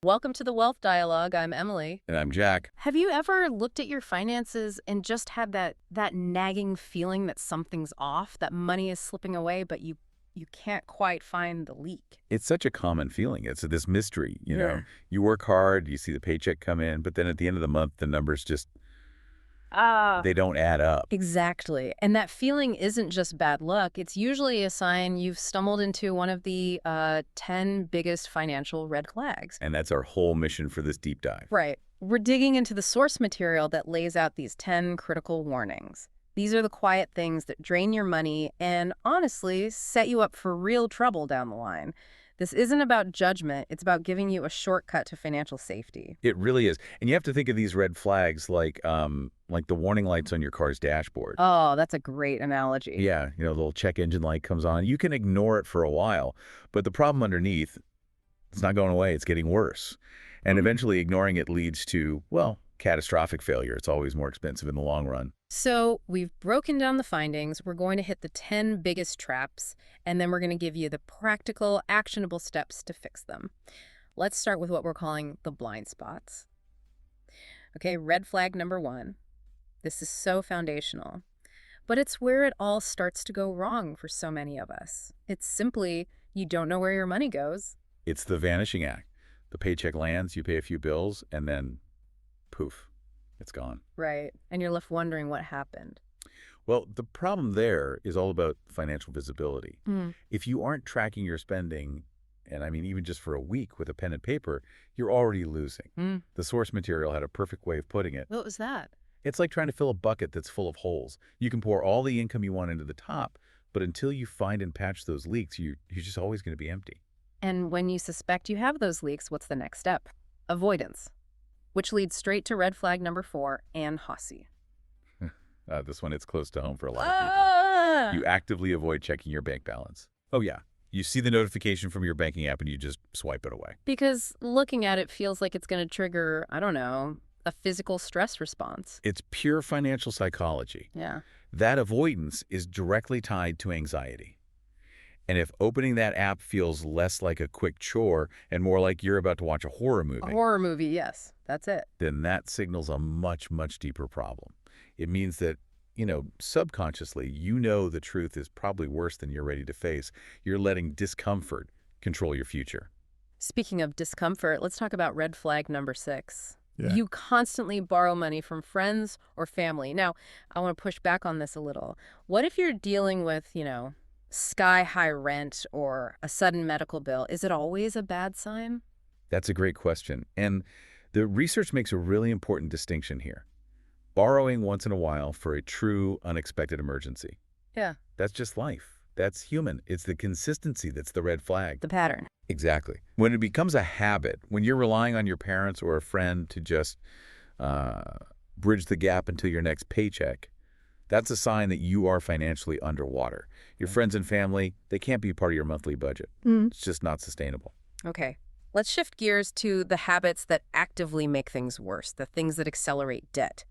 Welcome to the Wealth Dialogue. I'm Emily. And I'm Jack. Have you ever looked at your finances and just had that nagging feeling that something's off, that money is slipping away, but you can't quite find the leak? It's such a common feeling. It's this mystery, you know. Yeah. You work hard, you see the paycheck come in, but then at the end of the month, the numbers just, Ah. they don't add up. Exactly. And that feeling isn't just bad luck. It's usually a sign you've stumbled into one of the 10 biggest financial red flags. And that's our whole mission for this deep dive. Right. We're digging into the source material that lays out these 10 critical warnings. These are the quiet things that drain your money and, honestly, set you up for real trouble down the line. This isn't about judgment. It's about giving you a shortcut to financial safety. It really is. And you have to think of these red flags like the warning lights on your car's dashboard. Oh, that's a great analogy. Yeah, the little check engine light comes on. You can ignore it for a while, but the problem underneath, it's not going away. It's getting worse. And eventually ignoring it leads to, well, catastrophic failure. It's always more expensive in the long run. So we've broken down the findings. We're going to hit the 10 biggest traps, and then we're going to give you the practical, actionable steps to fix them. Let's start with what we're calling the blind spots. Okay, red flag number 1. This is so foundational, but it's where it all starts to go wrong for so many of us. It's simply you don't know where your money goes. It's the vanishing act. The paycheck lands, you pay a few bills, and then poof, it's gone. Right, and you're left wondering what happened. Well, the problem there is all about financial visibility. Mm. If you aren't tracking your spending, and I mean even just for a week with a pen and paper, you're already losing. Mm. The source material had a perfect way of putting it. What was that? It's like trying to fill a bucket that's full of holes. You can pour all the income you want into the top, but until you find and patch those leaks, you're just always going to be empty. And when you suspect you have those leaks, what's the next step? Avoidance, which leads straight to red flag number 4 and Hossie. This one, it's close to home for a lot of people. You actively avoid checking your bank balance. Oh, yeah. You see the notification from your banking app and you just swipe it away. Because looking at it feels like it's going to trigger, I don't know, a physical stress response. It's pure financial psychology. Yeah. That avoidance is directly tied to anxiety. And if opening that app feels less like a quick chore and more like you're about to watch a horror movie, A horror movie, yes. That's it. then that signals a much, much deeper problem. It means that, subconsciously, the truth is probably worse than you're ready to face. You're letting discomfort control your future. Speaking of discomfort, let's talk about red flag number 6. Yeah. You constantly borrow money from friends or family. Now, I want to push back on this a little. What if you're dealing with, sky-high rent or a sudden medical bill? Is it always a bad sign? That's a great question. And the research makes a really important distinction here. Borrowing once in a while for a true unexpected emergency. Yeah. That's just life. That's human. It's the consistency that's the red flag. The pattern. Exactly. When it becomes a habit, when you're relying on your parents or a friend to just bridge the gap until your next paycheck, that's a sign that you are financially underwater. Your friends and family, they can't be part of your monthly budget. It's just not sustainable. Okay. Let's shift gears to the habits that actively make things worse, the things that accelerate debt.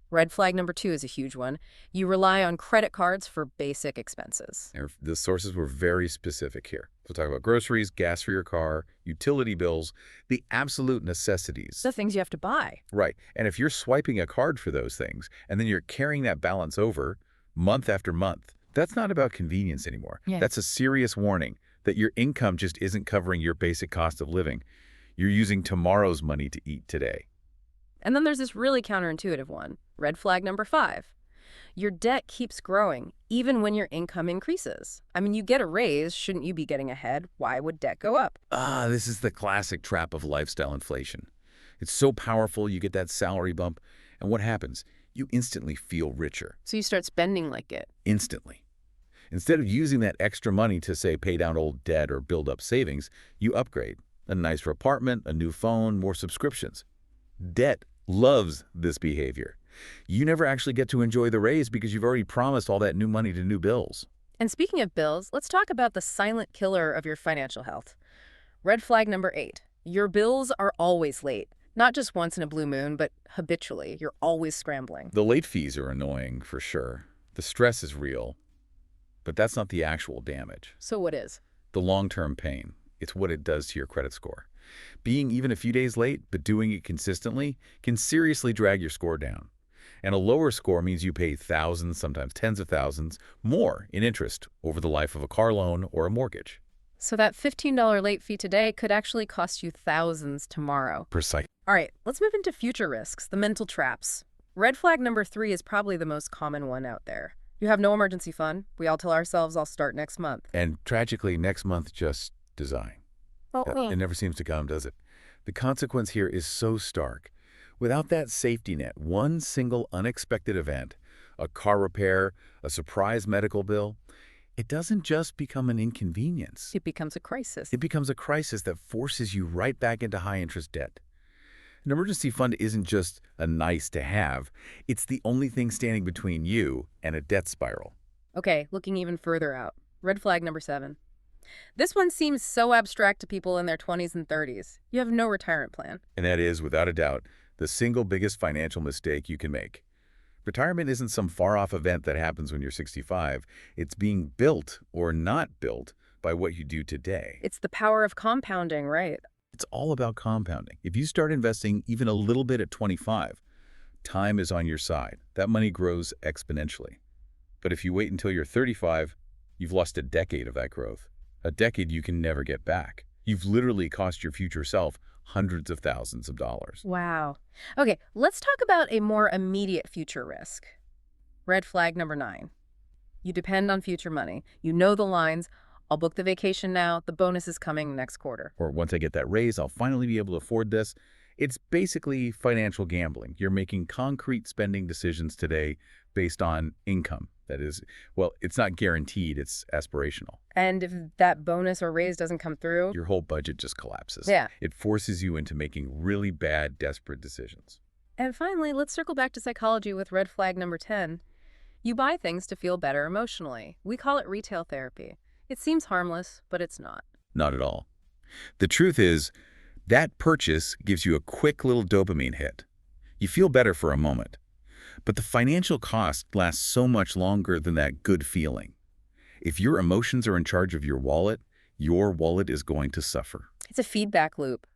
Red flag number 2 is a huge one. You rely on credit cards for basic expenses. The sources were very specific here. We'll talk about groceries, gas for your car, utility bills, the absolute necessities. The things you have to buy. Right. And if you're swiping a card for those things, and then you're carrying that balance over month after month, that's not about convenience anymore. Yeah. That's a serious warning that your income just isn't covering your basic cost of living. You're using tomorrow's money to eat today. And then there's this really counterintuitive one. Red flag number 5. Your debt keeps growing, even when your income increases. I mean, you get a raise. Shouldn't you be getting ahead? Why would debt go up? This is the classic trap of lifestyle inflation. It's so powerful, you get that salary bump, and what happens? You instantly feel richer. So you start spending like it. Instantly. Instead of using that extra money to, say, pay down old debt or build up savings, you upgrade. A nicer apartment, a new phone, more subscriptions. Debt loves this behavior. You never actually get to enjoy the raise because you've already promised all that new money to new bills. And speaking of bills, let's talk about the silent killer of your financial health. Red flag number 8. Your bills are always late. Not just once in a blue moon, but habitually. You're always scrambling. The late fees are annoying, for sure. The stress is real. But that's not the actual damage. So what is? The long-term pain. It's what it does to your credit score. Being even a few days late, but doing it consistently, can seriously drag your score down. And a lower score means you pay thousands, sometimes tens of thousands, more in interest over the life of a car loan or a mortgage. So that $15 late fee today could actually cost you thousands tomorrow. Precise. All right, let's move into future risks, the mental traps. Red flag number 3 is probably the most common one out there. You have no emergency fund. We all tell ourselves I'll start next month. And tragically, next month just design. It never seems to come, does it? The consequence here is so stark. Without that safety net, one single unexpected event, a car repair, a surprise medical bill, it doesn't just become an inconvenience. It becomes a crisis. It becomes a crisis that forces you right back into high-interest debt. An emergency fund isn't just a nice to have. It's the only thing standing between you and a debt spiral. Okay, looking even further out. Red flag number 7. This one seems so abstract to people in their 20s and 30s. You have no retirement plan. And that is, without a doubt, the single biggest financial mistake you can make. Retirement isn't some far-off event that happens when you're 65. It's being built or not built by what you do today. It's the power of compounding, right? It's all about compounding. If you start investing even a little bit at 25, time is on your side. That money grows exponentially. But if you wait until you're 35, you've lost a decade of that growth. A decade you can never get back. You've literally cost your future self hundreds of thousands of dollars. Wow. Okay, let's talk about a more immediate future risk. Red flag number 9. You depend on future money. You know the lines. I'll book the vacation now. The bonus is coming next quarter. Or once I get that raise, I'll finally be able to afford this. It's basically financial gambling. You're making concrete spending decisions today based on income. That is, well, it's not guaranteed, it's aspirational. And if that bonus or raise doesn't come through? Your whole budget just collapses. Yeah. It forces you into making really bad, desperate decisions. And finally, let's circle back to psychology with red flag number 10. You buy things to feel better emotionally. We call it retail therapy. It seems harmless, but it's not. Not at all. The truth is, that purchase gives you a quick little dopamine hit. You feel better for a moment. But the financial cost lasts so much longer than that good feeling. If your emotions are in charge of your wallet is going to suffer. It's a feedback loop.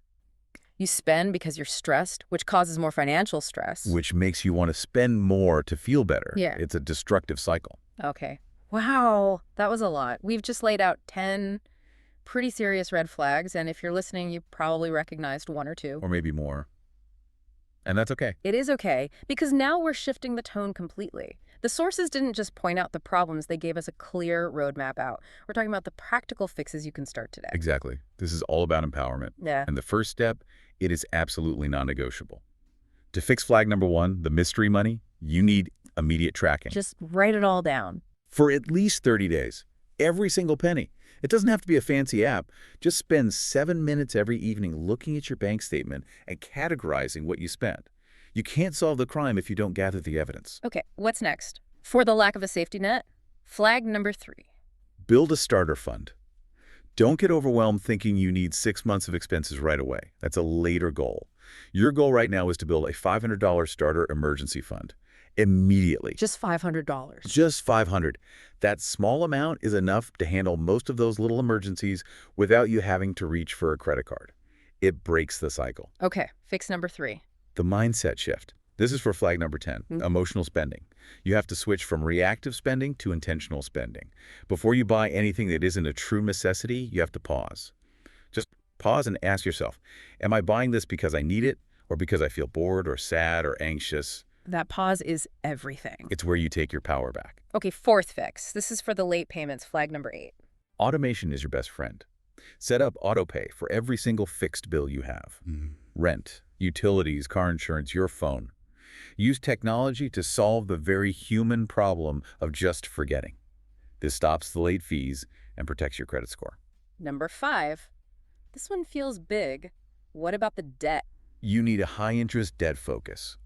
You spend because you're stressed, which causes more financial stress. Which makes you want to spend more to feel better. Yeah. It's a destructive cycle. Okay. Wow, that was a lot. We've just laid out 10 pretty serious red flags, and if you're listening, you probably recognized 1 or 2. Or maybe more. And that's okay. It is okay, because now we're shifting the tone completely. The sources didn't just point out the problems, they gave us a clear roadmap out. We're talking about the practical fixes you can start today. Exactly. This is all about empowerment. Yeah. And the first step, it is absolutely non-negotiable. To fix flag number 1, the mystery money, you need immediate tracking. Just write it all down. For at least 30 days. Every single penny. It doesn't have to be a fancy app. Just spend 7 minutes every evening looking at your bank statement and categorizing what you spent. You can't solve the crime if you don't gather the evidence. Okay, what's next? For the lack of a safety net, flag number 3. Build a starter fund. Don't get overwhelmed thinking you need 6 months of expenses right away. That's a later goal. Your goal right now is to build a $500 starter emergency fund. Immediately. Just $500. Just $500. That small amount is enough to handle most of those little emergencies without you having to reach for a credit card. It breaks the cycle. Okay, fix number 3. The mindset shift. This is for flag number 10, emotional spending. You have to switch from reactive spending to intentional spending. Before you buy anything that isn't a true necessity, you have to pause. Just pause and ask yourself, am I buying this because I need it or because I feel bored or sad or anxious? That pause is everything. It's where you take your power back. Okay, 4th fix. This is for the late payments, flag number 8. Automation is your best friend. Set up autopay for every single fixed bill you have. Rent, utilities, car insurance, your phone. Use technology to solve the very human problem of just forgetting. This stops the late fees and protects your credit score. Number 5. This one feels big. What about the debt? You need a high-interest debt focus.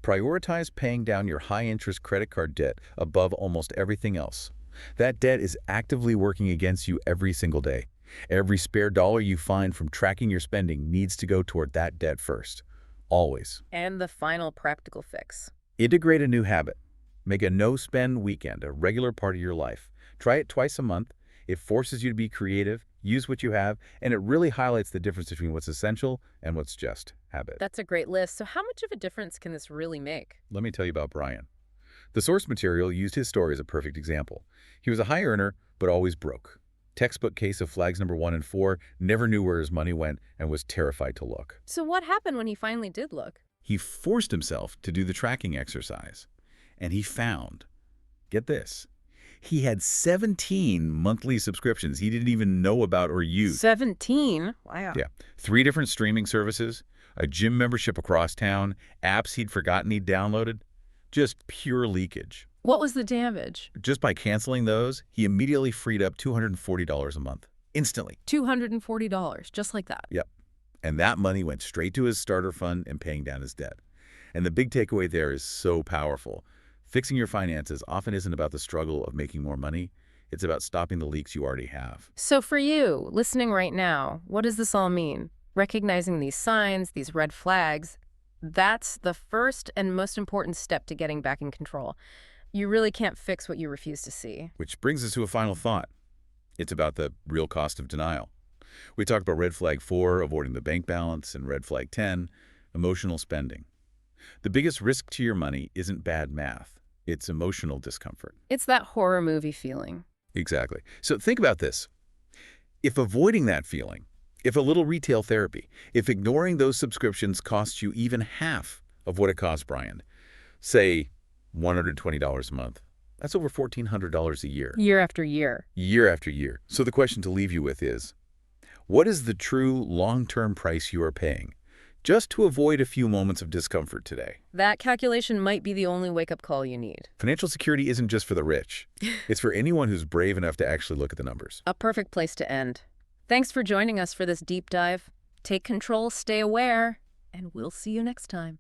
Prioritize paying down your high-interest credit card debt above almost everything else. That debt is actively working against you every single day. Every spare dollar you find from tracking your spending needs to go toward that debt first. Always. And the final practical fix. Integrate a new habit. Make a no-spend weekend a regular part of your life. Try it twice a month. It forces you to be creative, use what you have, and it really highlights the difference between what's essential and what's just habit. That's a great list. So how much of a difference can this really make? Let me tell you about Brian. The source material used his story as a perfect example. He was a high earner, but always broke. Textbook case of flags number 1 and 4, never knew where his money went and was terrified to look. So what happened when he finally did look? He forced himself to do the tracking exercise, and he found, get this, he had 17 monthly subscriptions he didn't even know about or use. 17? Wow. Yeah. 3 different streaming services, a gym membership across town, apps he'd forgotten he'd downloaded. Just pure leakage. What was the damage? Just by canceling those, he immediately freed up $240 a month. Instantly. $240, just like that. Yep. And that money went straight to his starter fund and paying down his debt. And the big takeaway there is so powerful. Fixing your finances often isn't about the struggle of making more money. It's about stopping the leaks you already have. So for you, listening right now, what does this all mean? Recognizing these signs, these red flags, that's the first and most important step to getting back in control. You really can't fix what you refuse to see. Which brings us to a final thought. It's about the real cost of denial. We talked about red flag 4, avoiding the bank balance, and red flag 10, emotional spending. The biggest risk to your money isn't bad math. It's emotional discomfort. It's that horror movie feeling. Exactly. So think about this. If avoiding that feeling, if a little retail therapy, if ignoring those subscriptions costs you even half of what it cost Brian, say $120 a month, that's over $1,400 a year. Year after year. Year after year. So the question to leave you with is, what is the true long-term price you are paying just to avoid a few moments of discomfort today? That calculation might be the only wake-up call you need. Financial security isn't just for the rich. It's for anyone who's brave enough to actually look at the numbers. A perfect place to end. Thanks for joining us for this deep dive. Take control, stay aware, and we'll see you next time.